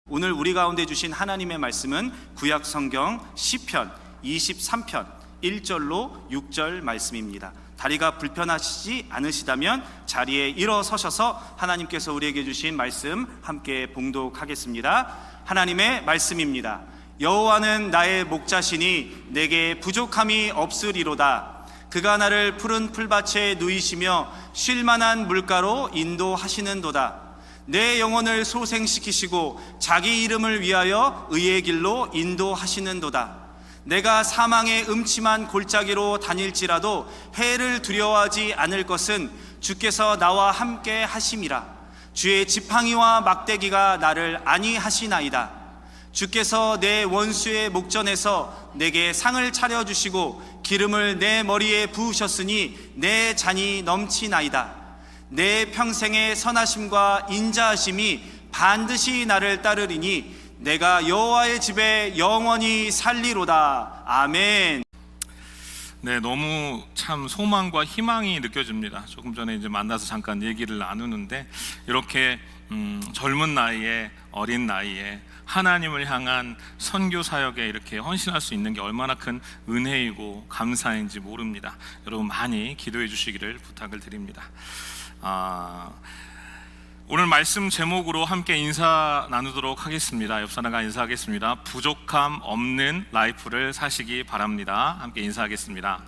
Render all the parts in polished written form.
오늘 우리 가운데 주신 하나님의 말씀은 구약 성경 시편 23편 1절로 6절 말씀입니다. 다리가 불편하시지 않으시다면 자리에 일어서셔서 하나님께서 우리에게 주신 말씀 함께 봉독하겠습니다. 하나님의 말씀입니다. 여호와는 나의 목자시니 내게 부족함이 없으리로다. 그가 나를 푸른 풀밭에 누이시며 쉴만한 물가로 인도하시는도다. 내 영혼을 소생시키시고 자기 이름을 위하여 의의 길로 인도하시는도다. 내가 사망의 음침한 골짜기로 다닐지라도 해를 두려워하지 않을 것은 주께서 나와 함께 하심이라. 주의 지팡이와 막대기가 나를 안위하시나이다. 주께서 내 원수의 목전에서 내게 상을 차려주시고 기름을 내 머리에 부으셨으니 내 잔이 넘치나이다. 내 평생의 선하심과 인자하심이 반드시 나를 따르리니 내가 여호와의 집에 영원히 살리로다. 아멘. 네, 너무 참 소망과 희망이 느껴집니다. 조금 전에 이제 만나서 잠깐 얘기를 나누는데 이렇게 젊은 나이에, 어린 나이에 하나님을 향한 선교 사역에 이렇게 헌신할 수 있는 게 얼마나 큰 은혜이고 감사인지 모릅니다. 여러분 많이 기도해 주시기를 부탁을 드립니다. 오늘 말씀 제목으로 함께 인사 나누도록 하겠습니다. 옆 사람과 인사하겠습니다. 부족함 없는 라이프를 사시기 바랍니다. 함께 인사하겠습니다.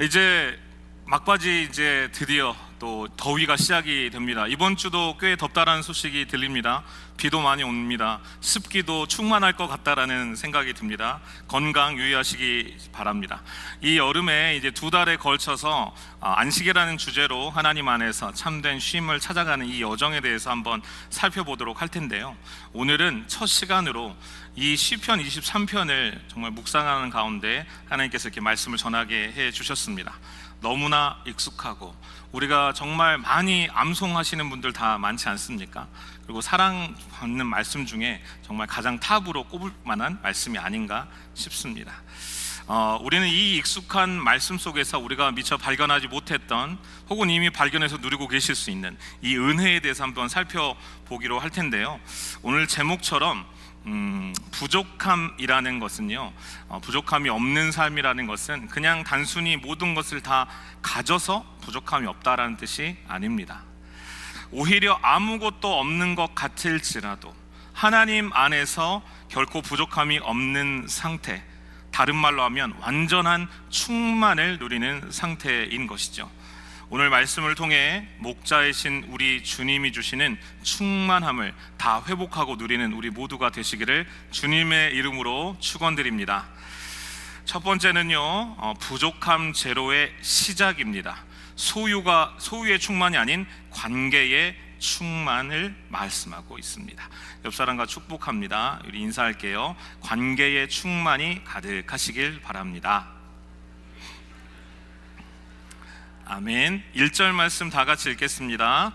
이제 막바지 이제 드디어 또 더위가 시작이 됩니다. 이번 주도 꽤 덥다라는 소식이 들립니다. 비도 많이 옵니다. 습기도 충만할 것 같다라는 생각이 듭니다. 건강 유의하시기 바랍니다. 이 여름에 이제 2달에 걸쳐서 안식이라는 주제로 하나님 안에서 참된 쉼을 찾아가는 이 여정에 대해서 한번 살펴보도록 할 텐데요. 오늘은 첫 시간으로 이 시편 23편을 정말 묵상하는 가운데 하나님께서 이렇게 말씀을 전하게 해 주셨습니다. 너무나 익숙하고 우리가 정말 많이 암송하시는 분들 다 많지 않습니까? 그리고 사랑받는 말씀 중에 정말 가장 탑으로 꼽을 만한 말씀이 아닌가 싶습니다. 우리는 이 익숙한 말씀 속에서 우리가 미처 발견하지 못했던 혹은 이미 발견해서 누리고 계실 수 있는 이 은혜에 대해서 한번 살펴보기로 할 텐데요. 오늘 제목처럼 부족함이라는 것은요, 부족함이 없는 삶이라는 것은 그냥 단순히 모든 것을 다 가져서 부족함이 없다라는 뜻이 아닙니다. 오히려 아무것도 없는 것 같을지라도 하나님 안에서 결코 부족함이 없는 상태, 다른 말로 하면 완전한 충만을 누리는 상태인 것이죠. 오늘 말씀을 통해 목자이신 우리 주님이 주시는 충만함을 다 회복하고 누리는 우리 모두가 되시기를 주님의 이름으로 축원드립니다. 첫 번째는요, 부족함 제로의 시작입니다. 소유의 충만이 아닌 관계의 충만을 말씀하고 있습니다. 옆 사람과 축복합니다. 우리 인사할게요. 관계의 충만이 가득하시길 바랍니다. 아멘. 1절 말씀 다 같이 읽겠습니다.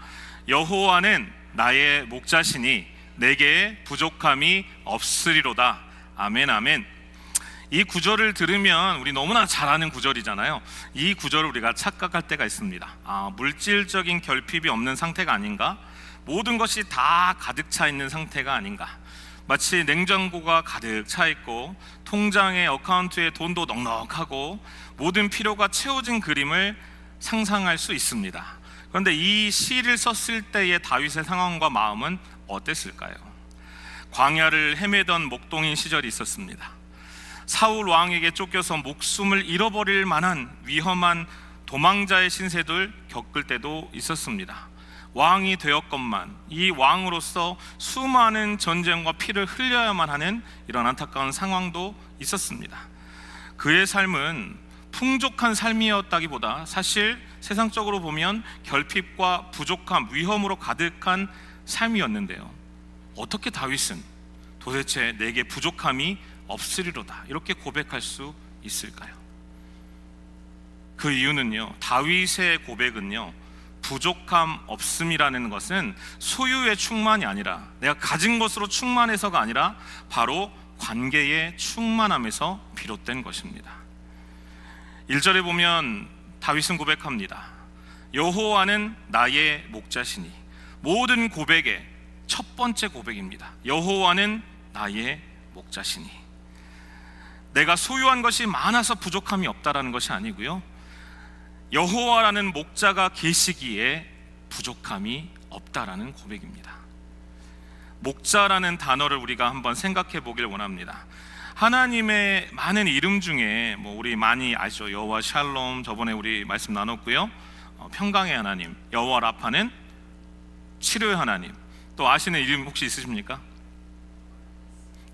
여호와는 나의 목자시니 내게 부족함이 없으리로다. 아멘, 아멘. 이 구절을 들으면 우리 너무나 잘 아는 구절이잖아요. 이 구절을 우리가 착각할 때가 있습니다. 물질적인 결핍이 없는 상태가 아닌가? 모든 것이 다 가득 차 있는 상태가 아닌가? 마치 냉장고가 가득 차 있고 통장에 어카운트에 돈도 넉넉하고 모든 필요가 채워진 그림을 상상할 수 있습니다. 그런데 이 시를 썼을 때의 다윗의 상황과 마음은 어땠을까요? 광야를 헤매던 목동인 시절이 있었습니다. 사울 왕에게 쫓겨서 목숨을 잃어버릴 만한 위험한 도망자의 신세를 겪을 때도 있었습니다. 왕이 되었건만 이 왕으로서 수많은 전쟁과 피를 흘려야만 하는 이런 안타까운 상황도 있었습니다. 그의 삶은 풍족한 삶이었다기보다 사실 세상적으로 보면 결핍과 부족함, 위험으로 가득한 삶이었는데요. 어떻게 다윗은 도대체 내게 부족함이 없으리로다 이렇게 고백할 수 있을까요? 그 이유는요, 다윗의 고백은요, 부족함 없음이라는 것은 소유의 충만이 아니라 내가 가진 것으로 충만해서가 아니라 바로 관계의 충만함에서 비롯된 것입니다. 1절에 보면 다윗은 고백합니다. 여호와는 나의 목자시니. 모든 고백의 첫 번째 고백입니다. 여호와는 나의 목자시니. 내가 소유한 것이 많아서 부족함이 없다라는 것이 아니고요, 여호와라는 목자가 계시기에 부족함이 없다라는 고백입니다. 목자라는 단어를 우리가 한번 생각해 보길 원합니다. 하나님의 많은 이름 중에 우리 많이 아시죠? 여호와 샬롬, 저번에 우리 말씀 나눴고요, 평강의 하나님, 여호와 라파는 치료의 하나님. 또 아시는 이름 혹시 있으십니까?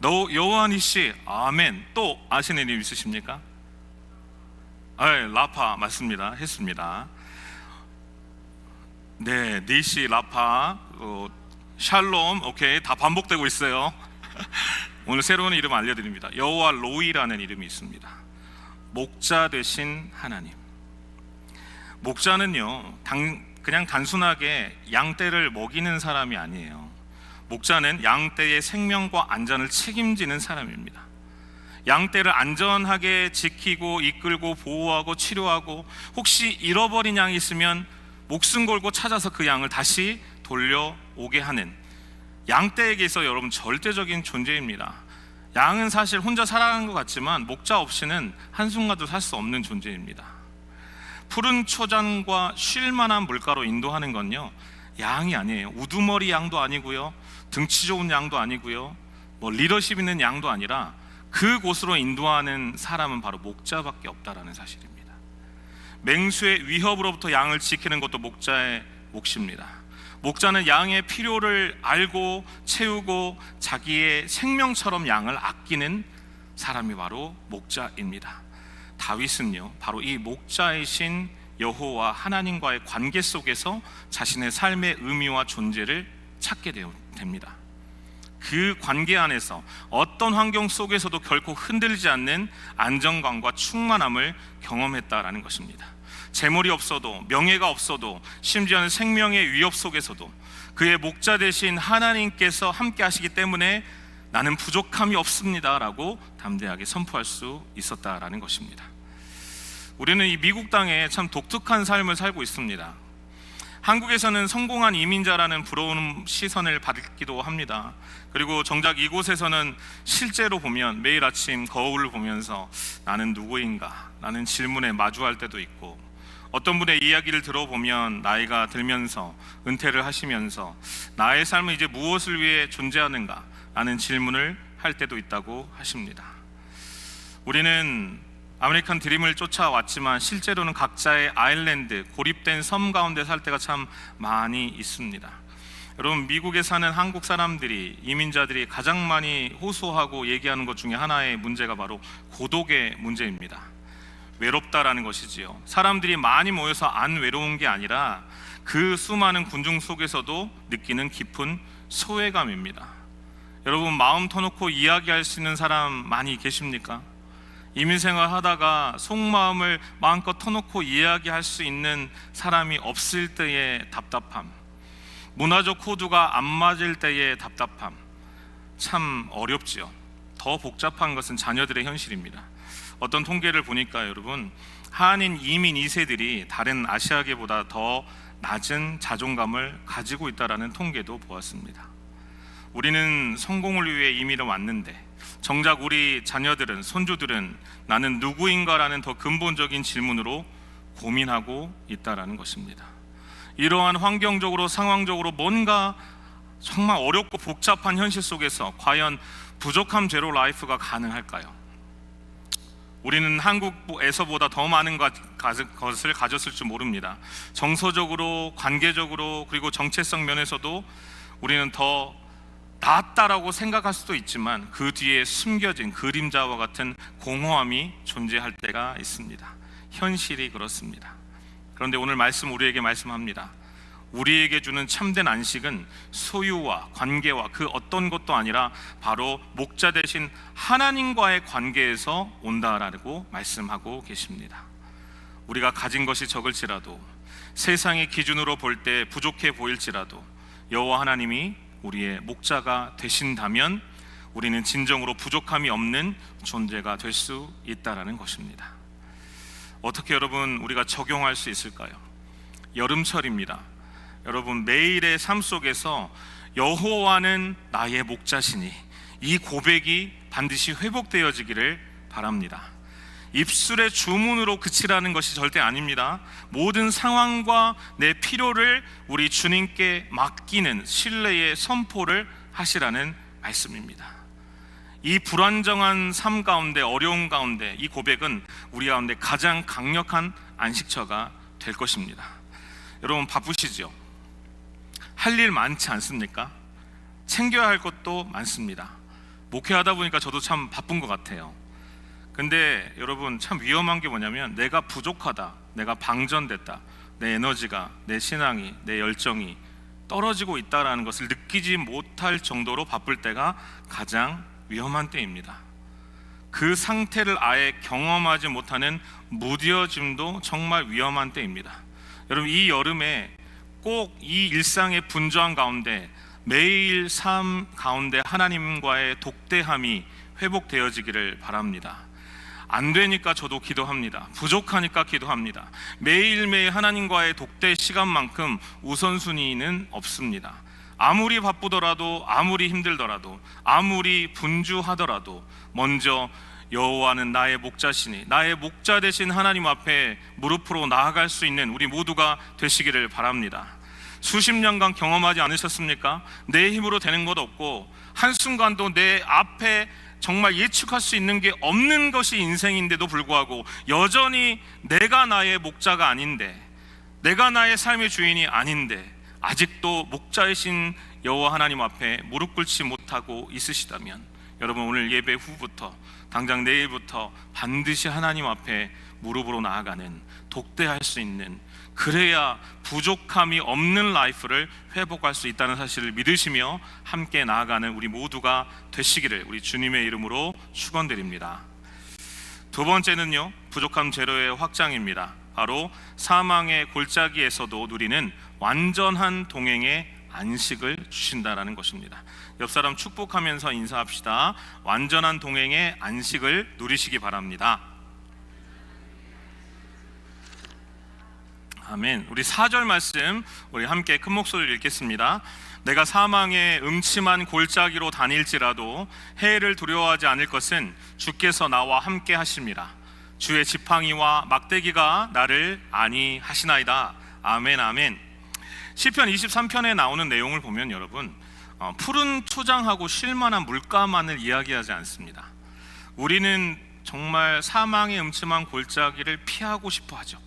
여호와 니시, 아멘. 또 아시는 이름 있으십니까? 라파 맞습니다. 했습니다. 네, 니시, 라파, 샬롬, 오케이, 다 반복되고 있어요. 오늘 새로운 이름 알려드립니다. 여호와 로이라는 이름이 있습니다. 목자 되신 하나님. 목자는요, 그냥 단순하게 양떼를 먹이는 사람이 아니에요. 목자는 양떼의 생명과 안전을 책임지는 사람입니다. 양떼를 안전하게 지키고 이끌고 보호하고 치료하고, 혹시 잃어버린 양이 있으면 목숨 걸고 찾아서 그 양을 다시 돌려오게 하는, 양떼에게 있어 여러분 절대적인 존재입니다. 양은 사실 혼자 살아가는 것 같지만 목자 없이는 한순간도 살 수 없는 존재입니다. 푸른 초장과 쉴만한 물가로 인도하는 건요, 양이 아니에요. 우두머리 양도 아니고요, 등치 좋은 양도 아니고요, 리더십 있는 양도 아니라 그곳으로 인도하는 사람은 바로 목자밖에 없다라는 사실입니다. 맹수의 위협으로부터 양을 지키는 것도 목자의 몫입니다. 목자는 양의 필요를 알고 채우고 자기의 생명처럼 양을 아끼는 사람이 바로 목자입니다. 다윗은요, 바로 이 목자이신 여호와 하나님과의 관계 속에서 자신의 삶의 의미와 존재를 찾게 됩니다. 그 관계 안에서 어떤 환경 속에서도 결코 흔들리지 않는 안정감과 충만함을 경험했다라는 것입니다. 재물이 없어도, 명예가 없어도, 심지어는 생명의 위협 속에서도 그의 목자 되신 하나님께서 함께 하시기 때문에 나는 부족함이 없습니다 라고 담대하게 선포할 수 있었다라는 것입니다. 우리는 이 미국 땅에 참 독특한 삶을 살고 있습니다. 한국에서는 성공한 이민자라는 부러운 시선을 받기도 합니다. 그리고 정작 이곳에서는 실제로 보면 매일 아침 거울을 보면서 나는 누구인가? 라는 질문에 마주할 때도 있고, 어떤 분의 이야기를 들어보면 나이가 들면서 은퇴를 하시면서 나의 삶은 이제 무엇을 위해 존재하는가? 라는 질문을 할 때도 있다고 하십니다. 우리는 아메리칸 드림을 쫓아왔지만 실제로는 각자의 아일랜드, 고립된 섬 가운데 살 때가 참 많이 있습니다. 여러분, 미국에 사는 한국 사람들이, 이민자들이 가장 많이 호소하고 얘기하는 것 중에 하나의 문제가 바로 고독의 문제입니다. 외롭다라는 것이지요. 사람들이 많이 모여서 안 외로운 게 아니라 그 수많은 군중 속에서도 느끼는 깊은 소외감입니다. 여러분, 마음 터놓고 이야기할 수 있는 사람 많이 계십니까? 이민생활 하다가 속마음을 마음껏 터놓고 이야기할 수 있는 사람이 없을 때의 답답함, 문화적 코드가 안 맞을 때의 답답함, 참 어렵지요. 더 복잡한 것은 자녀들의 현실입니다. 어떤 통계를 보니까 여러분, 한인 이민 2세들이 다른 아시아계보다 더 낮은 자존감을 가지고 있다는 통계도 보았습니다. 우리는 성공을 위해 이민을 왔는데 정작 우리 자녀들은, 손주들은 나는 누구인가라는 더 근본적인 질문으로 고민하고 있다는 것입니다. 이러한 환경적으로, 상황적으로 뭔가 정말 어렵고 복잡한 현실 속에서 과연 부족함 제로 라이프가 가능할까요? 우리는 한국에서보다 더 많은 것을 가졌을 줄 모릅니다. 정서적으로, 관계적으로, 그리고 정체성 면에서도 우리는 더 낫다라고 생각할 수도 있지만 그 뒤에 숨겨진 그림자와 같은 공허함이 존재할 때가 있습니다. 현실이 그렇습니다. 그런데 오늘 말씀 우리에게 말씀합니다. 우리에게 주는 참된 안식은 소유와 관계와 그 어떤 것도 아니라 바로 목자 되신 하나님과의 관계에서 온다라고 말씀하고 계십니다. 우리가 가진 것이 적을지라도, 세상의 기준으로 볼 때 부족해 보일지라도 여호와 하나님이 우리의 목자가 되신다면 우리는 진정으로 부족함이 없는 존재가 될 수 있다라는 것입니다. 어떻게 여러분 우리가 적용할 수 있을까요? 여름철입니다. 여러분, 매일의 삶 속에서 여호와는 나의 목자시니 이 고백이 반드시 회복되어지기를 바랍니다. 입술의 주문으로 그치라는 것이 절대 아닙니다. 모든 상황과 내 필요를 우리 주님께 맡기는 신뢰의 선포를 하시라는 말씀입니다. 이 불안정한 삶 가운데, 어려운 가운데 이 고백은 우리 가운데 가장 강력한 안식처가 될 것입니다. 여러분, 바쁘시죠? 할 일 많지 않습니까? 챙겨야 할 것도 많습니다. 목회하다 보니까 저도 참 바쁜 것 같아요. 근데 여러분, 참 위험한 게 뭐냐면 내가 부족하다, 내가 방전됐다, 내 에너지가, 내 신앙이, 내 열정이 떨어지고 있다는 것을 느끼지 못할 정도로 바쁠 때가 가장 위험한 때입니다. 그 상태를 아예 경험하지 못하는 무뎌짐도 정말 위험한 때입니다. 여러분, 이 여름에 꼭 이 일상의 분주한 가운데 매일 삶 가운데 하나님과의 독대함이 회복되어지기를 바랍니다. 안 되니까 저도 기도합니다. 부족하니까 기도합니다. 매일매일 하나님과의 독대 시간만큼 우선순위는 없습니다. 아무리 바쁘더라도, 아무리 힘들더라도, 아무리 분주하더라도 먼저 여호와는 나의 목자시니 나의 목자 되신 하나님 앞에 무릎으로 나아갈 수 있는 우리 모두가 되시기를 바랍니다. 수십 년간 경험하지 않으셨습니까? 내 힘으로 되는 것 없고 한순간도 내 앞에 정말 예측할 수 있는 게 없는 것이 인생인데도 불구하고 여전히 내가 나의 목자가 아닌데, 내가 나의 삶의 주인이 아닌데 아직도 목자이신 여호와 하나님 앞에 무릎 꿇지 못하고 있으시다면 여러분, 오늘 예배 후부터, 당장 내일부터 반드시 하나님 앞에 무릎으로 나아가는, 독대할 수 있는, 그래야 부족함이 없는 라이프를 회복할 수 있다는 사실을 믿으시며 함께 나아가는 우리 모두가 되시기를 우리 주님의 이름으로 축원드립니다. 두 번째는요, 부족함 제로의 확장입니다. 바로 사망의 골짜기에서도 누리는 완전한 동행의 안식을 주신다라는 것입니다. 옆 사람 축복하면서 인사합시다. 완전한 동행의 안식을 누리시기 바랍니다. 아멘. 우리 4절 말씀 우리 함께 큰 목소리로 읽겠습니다. 내가 사망의 음침한 골짜기로 다닐지라도 해를 두려워하지 않을 것은 주께서 나와 함께 하심이라. 주의 지팡이와 막대기가 나를 안위하시나이다. 아멘, 아멘. 시편 23편에 나오는 내용을 보면 여러분, 푸른 초장하고 쉴만한 물가만을 이야기하지 않습니다. 우리는 정말 사망의 음침한 골짜기를 피하고 싶어 하죠.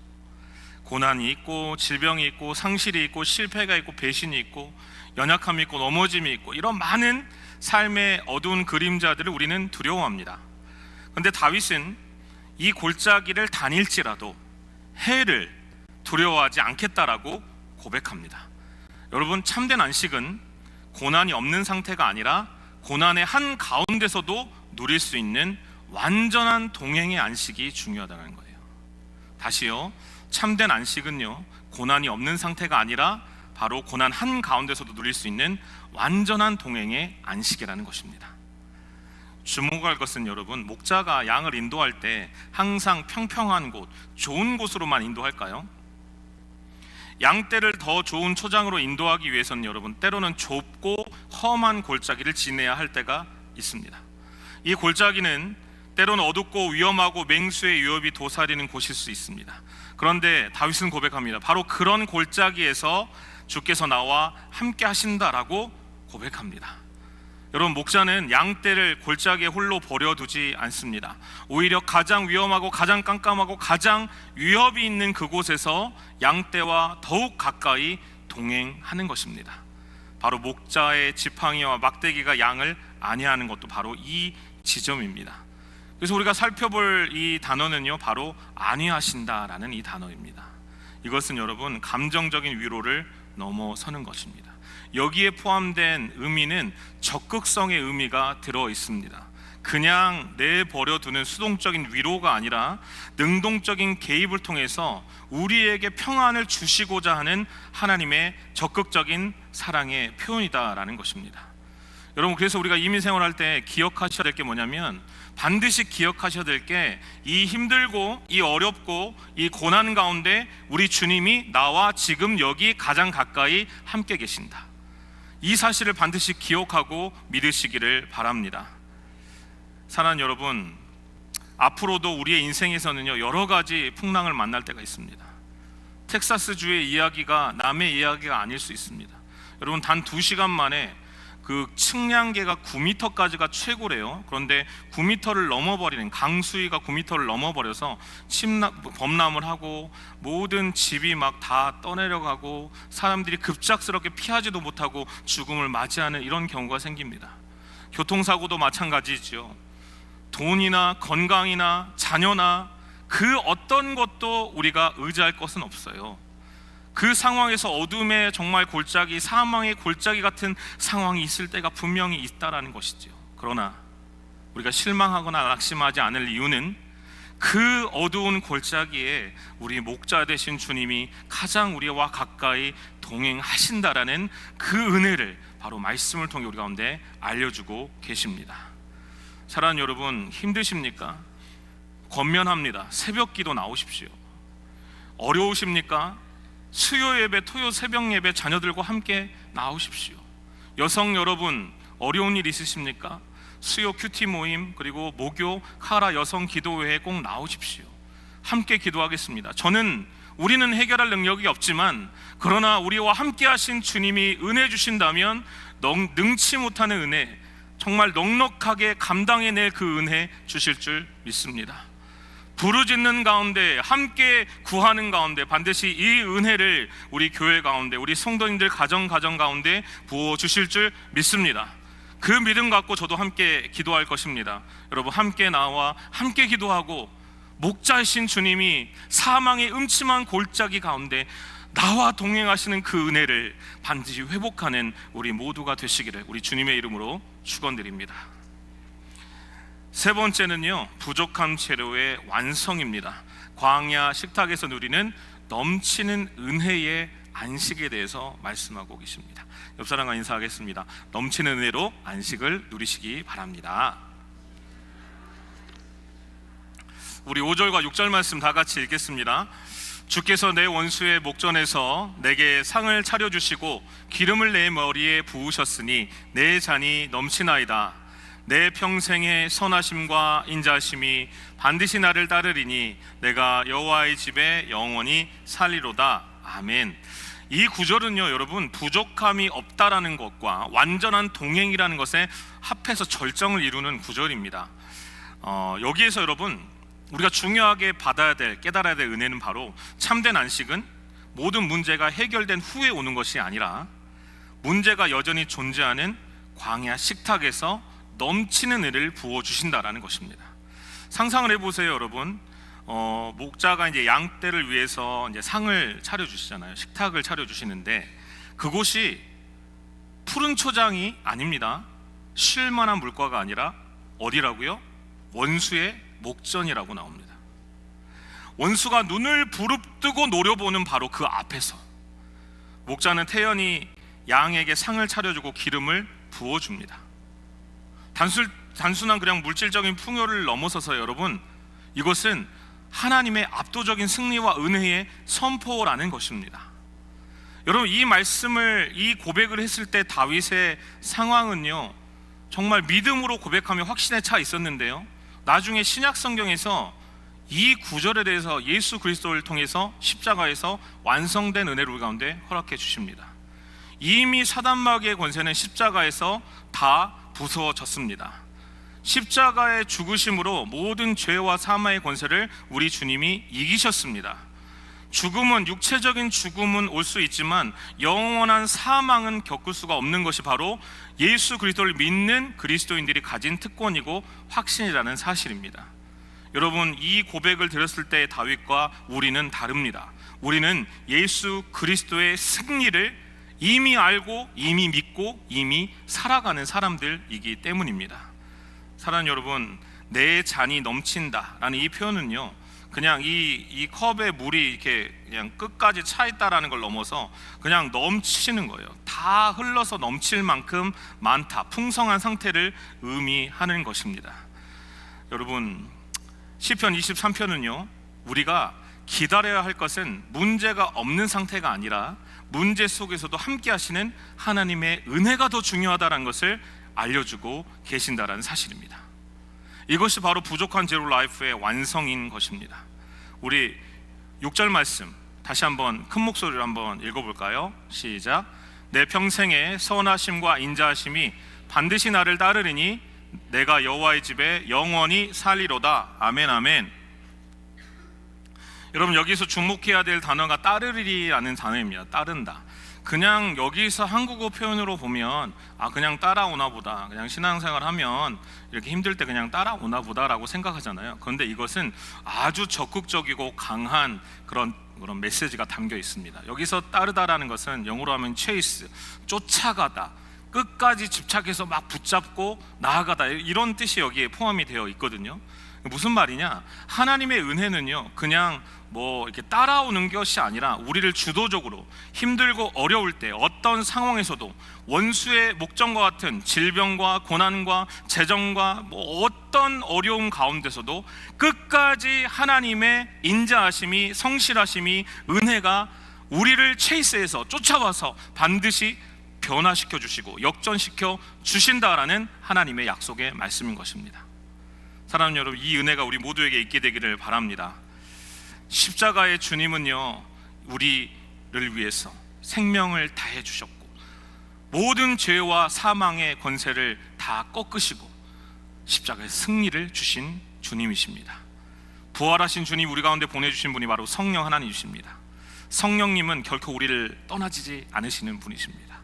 고난이 있고, 질병이 있고, 상실이 있고, 실패가 있고, 배신이 있고, 연약함이 있고, 넘어짐이 있고, 이런 많은 삶의 어두운 그림자들을 우리는 두려워합니다. 그런데 다윗은 이 골짜기를 다닐지라도 해를 두려워하지 않겠다라고 고백합니다. 여러분, 참된 안식은 고난이 없는 상태가 아니라 고난의 한 가운데서도 누릴 수 있는 완전한 동행의 안식이 중요하다는 거예요. 다시요, 참된 안식은요, 고난이 없는 상태가 아니라 바로 고난 한 가운데서도 누릴 수 있는 완전한 동행의 안식이라는 것입니다. 주목할 것은 여러분, 목자가 양을 인도할 때 항상 평평한 곳, 좋은 곳으로만 인도할까요? 양떼를 더 좋은 초장으로 인도하기 위해서는 여러분, 때로는 좁고 험한 골짜기를 지내야 할 때가 있습니다. 이 골짜기는 때로는 어둡고 위험하고 맹수의 위협이 도사리는 곳일 수 있습니다. 그런데 다윗은 고백합니다. 바로 그런 골짜기에서 주께서 나와 함께 하신다라고 고백합니다. 여러분, 목자는 양떼를 골짜기에 홀로 버려두지 않습니다. 오히려 가장 위험하고 가장 깜깜하고 가장 위협이 있는 그곳에서 양떼와 더욱 가까이 동행하는 것입니다. 바로 목자의 지팡이와 막대기가 양을 안위하는 것도 바로 이 지점입니다. 그래서 우리가 살펴볼 이 단어는요, 바로 안위하신다라는 이 단어입니다. 이것은 여러분, 감정적인 위로를 넘어서는 것입니다. 여기에 포함된 의미는 적극성의 의미가 들어 있습니다. 그냥 내버려두는 수동적인 위로가 아니라 능동적인 개입을 통해서 우리에게 평안을 주시고자 하는 하나님의 적극적인 사랑의 표현이다라는 것입니다. 여러분, 그래서 우리가 이민 생활할 때 기억하셔야 될 게 뭐냐면, 반드시 기억하셔야 될 게, 이 힘들고 이 어렵고 이 고난 가운데 우리 주님이 나와 지금 여기 가장 가까이 함께 계신다. 이 사실을 반드시 기억하고 믿으시기를 바랍니다. 사랑하는 여러분, 앞으로도 우리의 인생에서는요, 여러 가지 풍랑을 만날 때가 있습니다. 텍사스주의 이야기가 남의 이야기가 아닐 수 있습니다. 여러분, 단 2시간 만에 그 측량계가 9m까지가 최고래요. 그런데 9m를 넘어버리는, 강수위가 9m를 넘어버려서 범람을 하고 모든 집이 막 다 떠내려가고 사람들이 급작스럽게 피하지도 못하고 죽음을 맞이하는 이런 경우가 생깁니다. 교통사고도 마찬가지죠. 돈이나 건강이나 자녀나 그 어떤 것도 우리가 의지할 것은 없어요. 그 상황에서 어둠의 정말 골짜기, 사망의 골짜기 같은 상황이 있을 때가 분명히 있다라는 것이죠. 그러나 우리가 실망하거나 낙심하지 않을 이유는 그 어두운 골짜기에 우리 목자 되신 주님이 가장 우리와 가까이 동행하신다라는 그 은혜를 바로 말씀을 통해 우리 가운데 알려주고 계십니다. 사랑하는 여러분, 힘드십니까? 권면합니다. 새벽 기도 나오십시오. 어려우십니까? 수요 예배, 토요 새벽 예배 자녀들과 함께 나오십시오. 여성 여러분, 어려운 일 있으십니까? 수요 큐티 모임, 그리고 목요 카라 여성 기도회에 꼭 나오십시오. 함께 기도하겠습니다. 우리는 해결할 능력이 없지만, 그러나 우리와 함께 하신 주님이 은혜 주신다면 능치 못하는 은혜, 정말 넉넉하게 감당해낼 그 은혜 주실 줄 믿습니다. 부르짖는 가운데, 함께 구하는 가운데 반드시 이 은혜를 우리 교회 가운데, 우리 성도님들 가정 가운데 부어주실 줄 믿습니다. 그 믿음 갖고 저도 함께 기도할 것입니다. 여러분, 함께 나와 함께 기도하고 목자이신 주님이 사망의 음침한 골짜기 가운데 나와 동행하시는 그 은혜를 반드시 회복하는 우리 모두가 되시기를 우리 주님의 이름으로 축원드립니다. 세 번째는요, 부족한 재료의 완성입니다. 광야 식탁에서 누리는 넘치는 은혜의 안식에 대해서 말씀하고 계십니다. 옆 사람과 인사하겠습니다. 넘치는 은혜로 안식을 누리시기 바랍니다. 우리 5절과 6절 말씀 다 같이 읽겠습니다. 주께서 내 원수의 목전에서 내게 상을 차려주시고 기름을 내 머리에 부으셨으니 내 잔이 넘치나이다. 내 평생의 선하심과 인자심이 반드시 나를 따르리니 내가 여호와의 집에 영원히 살리로다. 아멘. 이 구절은요, 여러분, 부족함이 없다라는 것과 완전한 동행이라는 것에 합해서 절정을 이루는 구절입니다. 여기에서 여러분, 우리가 중요하게 깨달아야 될 은혜는 바로 참된 안식은 모든 문제가 해결된 후에 오는 것이 아니라 문제가 여전히 존재하는 광야 식탁에서 넘치는 은혜를 부어주신다라는 것입니다. 상상을 해보세요, 여러분. 목자가 이제 양떼를 위해서 이제 상을 차려주시잖아요. 식탁을 차려주시는데 그곳이 푸른 초장이 아닙니다. 쉴만한 물가가 아니라 어디라고요? 원수의 목전이라고 나옵니다. 원수가 눈을 부릅뜨고 노려보는 바로 그 앞에서 목자는 태연히 양에게 상을 차려주고 기름을 부어줍니다. 단순한 그냥 물질적인 풍요를 넘어서서 여러분, 이것은 하나님의 압도적인 승리와 은혜의 선포라는 것입니다. 여러분, 이 말씀을, 이 고백을 했을 때 다윗의 상황은요, 정말 믿음으로 고백하며 확신에 차 있었는데요, 나중에 신약 성경에서 이 구절에 대해서 예수 그리스도를 통해서 십자가에서 완성된 은혜를 우리 가운데 허락해 주십니다. 이미 사단마귀의 권세는 십자가에서 다 부서졌습니다. 십자가의 죽으심으로 모든 죄와 사망의 권세를 우리 주님이 이기셨습니다. 죽음은, 육체적인 죽음은 올 수 있지만 영원한 사망은 겪을 수가 없는 것이 바로 예수 그리스도를 믿는 그리스도인들이 가진 특권이고 확신이라는 사실입니다. 여러분, 이 고백을 들었을 때 다윗과 우리는 다릅니다. 우리는 예수 그리스도의 승리를 이미 알고 이미 믿고 이미 살아가는 사람들이기 때문입니다. 사랑하는 여러분, 내 잔이 넘친다 라는 이 표현은요, 그냥 이 컵에 물이 이렇게 그냥 끝까지 차 있다라는 걸 넘어서 그냥 넘치는 거예요. 다 흘러서 넘칠 만큼 많다, 풍성한 상태를 의미하는 것입니다. 여러분, 시편 23편은요, 우리가 기다려야 할 것은 문제가 없는 상태가 아니라 문제 속에서도 함께 하시는 하나님의 은혜가 더 중요하다는 것을 알려주고 계신다는 사실입니다. 이것이 바로 부족한 제로 라이프의 완성인 것입니다. 우리 6절 말씀 다시 한번 큰 목소리로 한번 읽어볼까요? 시작. 내 평생의 선하심과 인자하심이 반드시 나를 따르리니 내가 여호와의 집에 영원히 살리로다. 아멘, 아멘. 여러분, 여기서 주목해야 될 단어가 따르리라는 단어입니다. 따른다. 그냥 여기서 한국어 표현으로 보면 그냥 따라오나 보다, 그냥 신앙생활 하면 이렇게 힘들 때 그냥 따라오나 보다라고 생각하잖아요. 그런데 이것은 아주 적극적이고 강한 그런 메시지가 담겨 있습니다. 여기서 따르다라는 것은 영어로 하면 chase, 쫓아가다, 끝까지 집착해서 막 붙잡고 나아가다, 이런 뜻이 여기에 포함이 되어 있거든요. 무슨 말이냐? 하나님의 은혜는요, 그냥 이렇게 따라오는 것이 아니라 우리를 주도적으로 힘들고 어려울 때 어떤 상황에서도 원수의 목전과 같은 질병과 고난과 재정과 어떤 어려움 가운데서도 끝까지 하나님의 인자하심이, 성실하심이, 은혜가 우리를 체이스해서 쫓아와서 반드시 변화시켜 주시고 역전시켜 주신다라는 하나님의 약속의 말씀인 것입니다. 사랑하는 여러분, 이 은혜가 우리 모두에게 있게 되기를 바랍니다. 십자가의 주님은요, 우리를 위해서 생명을 다해 주셨고 모든 죄와 사망의 권세를 다 꺾으시고 십자가의 승리를 주신 주님이십니다. 부활하신 주님 우리 가운데 보내주신 분이 바로 성령 하나님이십니다. 성령님은 결코 우리를 떠나지 않으시는 분이십니다.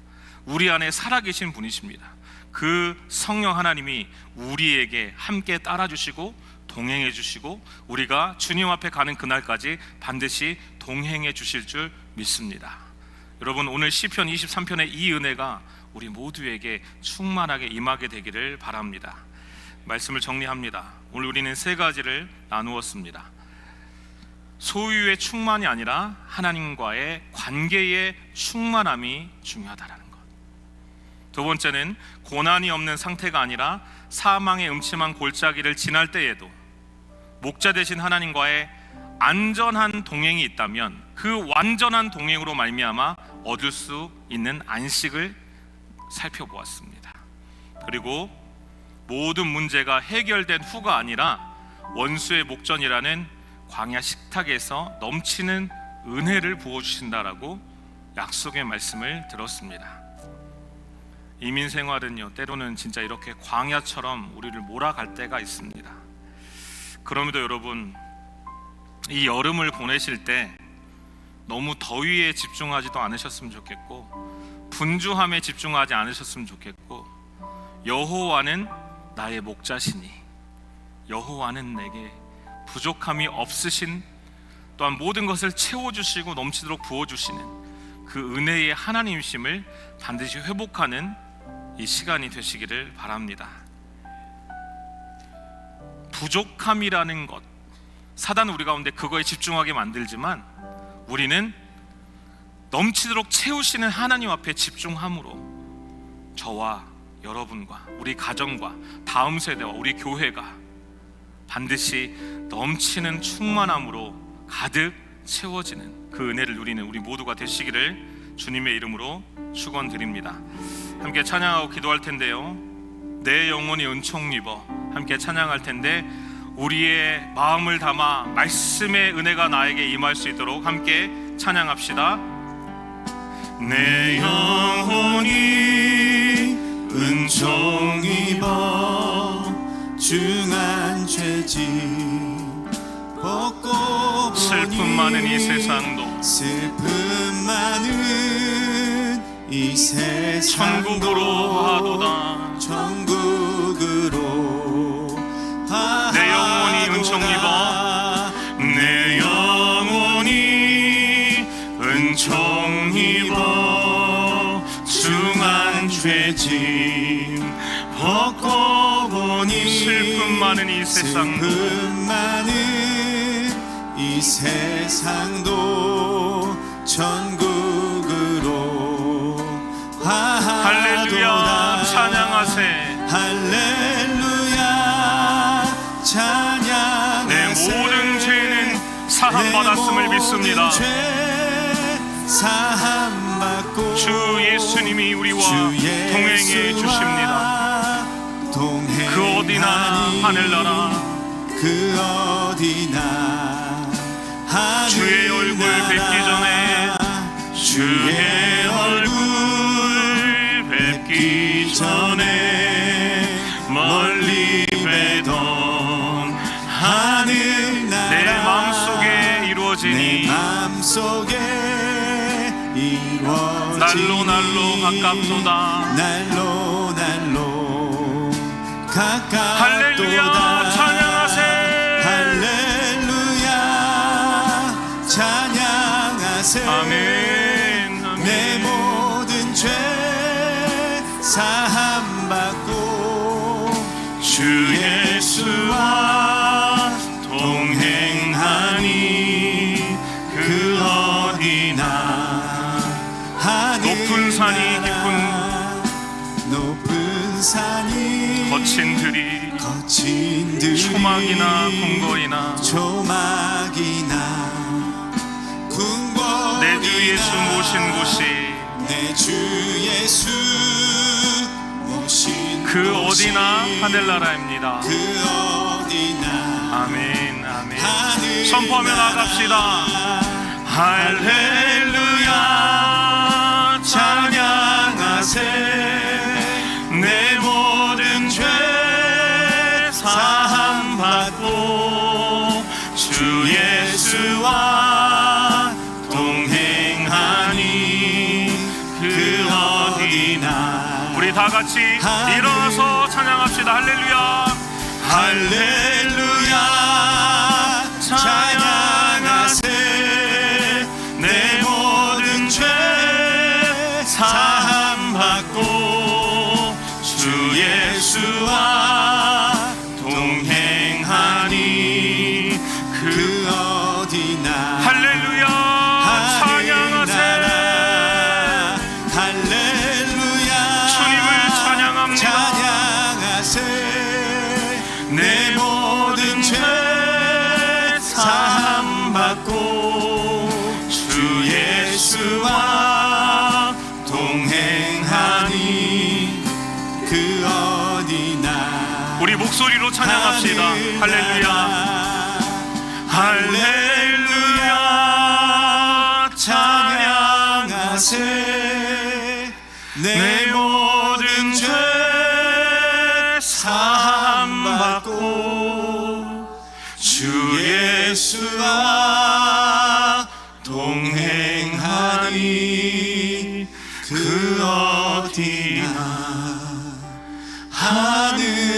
우리 안에 살아계신 분이십니다. 그 성령 하나님이 우리에게 함께 따라주시고 동행해 주시고 우리가 주님 앞에 가는 그날까지 반드시 동행해 주실 줄 믿습니다. 여러분, 오늘 시편 23편의 이 은혜가 우리 모두에게 충만하게 임하게 되기를 바랍니다. 말씀을 정리합니다. 오늘 우리는 세 가지를 나누었습니다. 소유의 충만이 아니라 하나님과의 관계의 충만함이 중요하다라는 것. 두 번째는 고난이 없는 상태가 아니라 사망의 음침한 골짜기를 지날 때에도 목자 되신 하나님과의 안전한 동행이 있다면 그 완전한 동행으로 말미암아 얻을 수 있는 안식을 살펴보았습니다. 그리고 모든 문제가 해결된 후가 아니라 원수의 목전이라는 광야 식탁에서 넘치는 은혜를 부어주신다라고 약속의 말씀을 들었습니다. 이민 생활은요, 때로는 진짜 이렇게 광야처럼 우리를 몰아갈 때가 있습니다. 그럼에도 여러분, 이 여름을 보내실 때 너무 더위에 집중하지도 않으셨으면 좋겠고 분주함에 집중하지 않으셨으면 좋겠고, 여호와는 나의 목자시니 여호와는 내게 부족함이 없으신, 또한 모든 것을 채워주시고 넘치도록 부어주시는 그 은혜의 하나님이심을 반드시 회복하는 이 시간이 되시기를 바랍니다. 부족함이라는 것, 사단은 우리 가운데 그거에 집중하게 만들지만 우리는 넘치도록 채우시는 하나님 앞에 집중함으로 저와 여러분과 우리 가정과 다음 세대와 우리 교회가 반드시 넘치는 충만함으로 가득 채워지는 그 은혜를 누리는 우리 모두가 되시기를 주님의 이름으로 축원드립니다. 함께 찬양하고 기도할 텐데요, 내 영혼이 은총 입어 함께 찬양할 텐데 우리의 마음을 담아 말씀의 은혜가 나에게 임할 수 있도록 함께 찬양합시다. 내 영혼이 은총 입어 중한 죄짐 벗고 보니 슬픔 많은 이 세상도 슬픔 많은 이 세상도 천국으로 하도다. 천국으로 내 영혼이 은총 입어, 내 영혼이 은총 입어 중한 죄짐 벗고 보니 슬픔 많은 이 세상도 슬픔 많은 이 세상도 천국으로 할렐루야 찬양하세. 할렐루야 찬양하세. 내 모든 죄는 사함받았음을 믿습니다. 사함받고 주 예수님이 우리와 동행해 주십니다. 그 어디나 하늘나라 그 어디나 주의 얼굴 뵙기 전에 주의 얼굴 뵙기 전에 멀리 뵈던 하늘나라 내 마음속에 이루어지니 마음속에 이루어지니 날로 날로 가깝도다. 날로 날로 가깝도다. 할렐루야 찬양하세. 할렐루야 찬양하세. 아멘, 아멘. 내 모든 죄 사함받고 주 예수와 동행하니 그 어디나 높은 산이 높은 산이 거친 들이 초막이나 궁궐이나 내 주 예수 모신 곳이 내 주 예수 모신 그 어디나 하늘나라입니다. 그 어디나 아멘 아멘. 선포하며 나갑시다. 할렐루야 찬양하세. 내 모든 죄 사함받고 주 예수와 동행하니 그 어디나. 우리 다 같이 일어나서 찬양합시다. 할렐루야 할렐루야 찬양하세. 내 모든 죄 사함받고 주 예수와 동행하니 그 어디나. 할렐루야 찬양하세. 할렐루야 주님을 찬양합니다. 찬양하세. 내 모든 죄 사함받고 주 예수와 동행하니 그 어디나. 우리 목소리로 찬양합시다. 할렐루야 할렐루야 찬양하세. 내 모든 죄 사함받고 주 예수와 동행하니 그 어디나 하늘